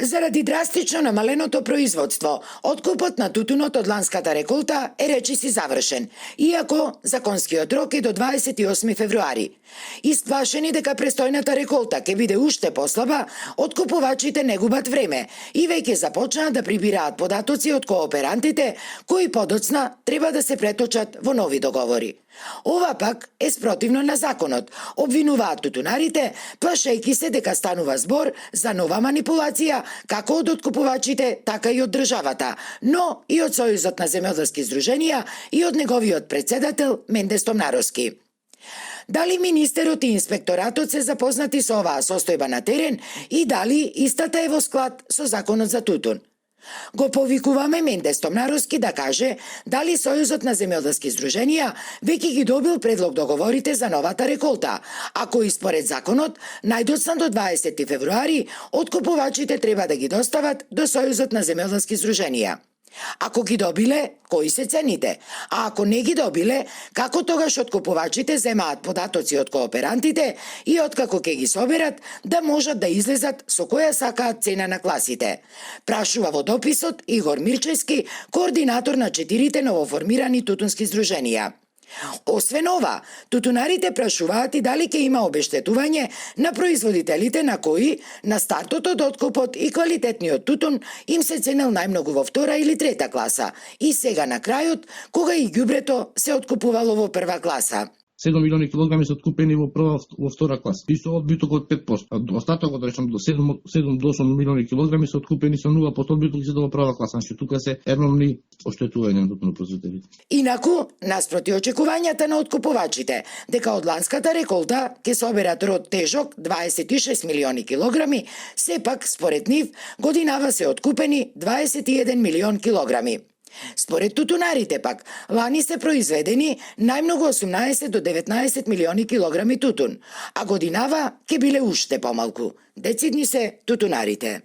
Заради драстично намаленото производство, откупот на тутунот од ланската реколта е речиси завршен, иако законскиот рок е до 28 февруари. Исплашени дека престојната реколта ќе биде уште послаба, откупувачите не губат време и веќе започнаа да прибираат податоци од кооперантите, кои подоцна треба да се преточат во нови договори. Ова пак е спротивно на законот, обвинуваат тутунарите, плашејќи се дека станува збор за нова манипулација како од откупувачите, така и од државата, но и од Сојузот на земјоделски здруженија и од неговиот председател Менде Стомнаровски. Дали министерот и инспекторатот се запознати со оваа состојба на терен и дали истата е во склад со законот за тутун? Го повикуваме Менде Стомнаровски да каже дали Сојузот на земјоделски здруженија веќе ги добил предлог договорите за новата реколта, ако и според законот најдоцна до 20 февруари откупувачите треба да ги достават до Сојузот на земјоделски здруженија. Ако ги добиле, кои се цените? А ако не ги добиле, како тогаш откупувачите земаат податоци од кооперантите и откако ќе ги соберат, да можат да излезат со која сакаат цена на класите? Прашува во дописот Игор Мирчевски, координатор на 4 новоформирани тутунски здруженија. Освен ова, тутунарите прашуваат и дали ќе има обештетување на производителите на кои на стартот од откупот и квалитетниот тутун им се ценел најмногу во втора или трета класа и сега на крајот, кога и ѓубрето се откупувало во прва класа. 7 милиони килограми се откупени во прва во втора класа и со одбиток од 5%. Остатокот, речам, до 7 до 8 милиони килограми се откупени со 0% одбиток и се во прва класа. Значи тука се ерномни оштетувања на тутунопроизводителите. Инаку, наспроти очекувањата на откупувачите, дека од ланската реколта ќе соберат род тежок 26 милиони килограми, сепак, според нив, годинава се откупени 21 милион килограми. Според тутунарите пак, лани се произведени најмногу 18 до 19 милиони килограми тутун, а годинава ќе биле уште помалку. Децидни се тутунарите.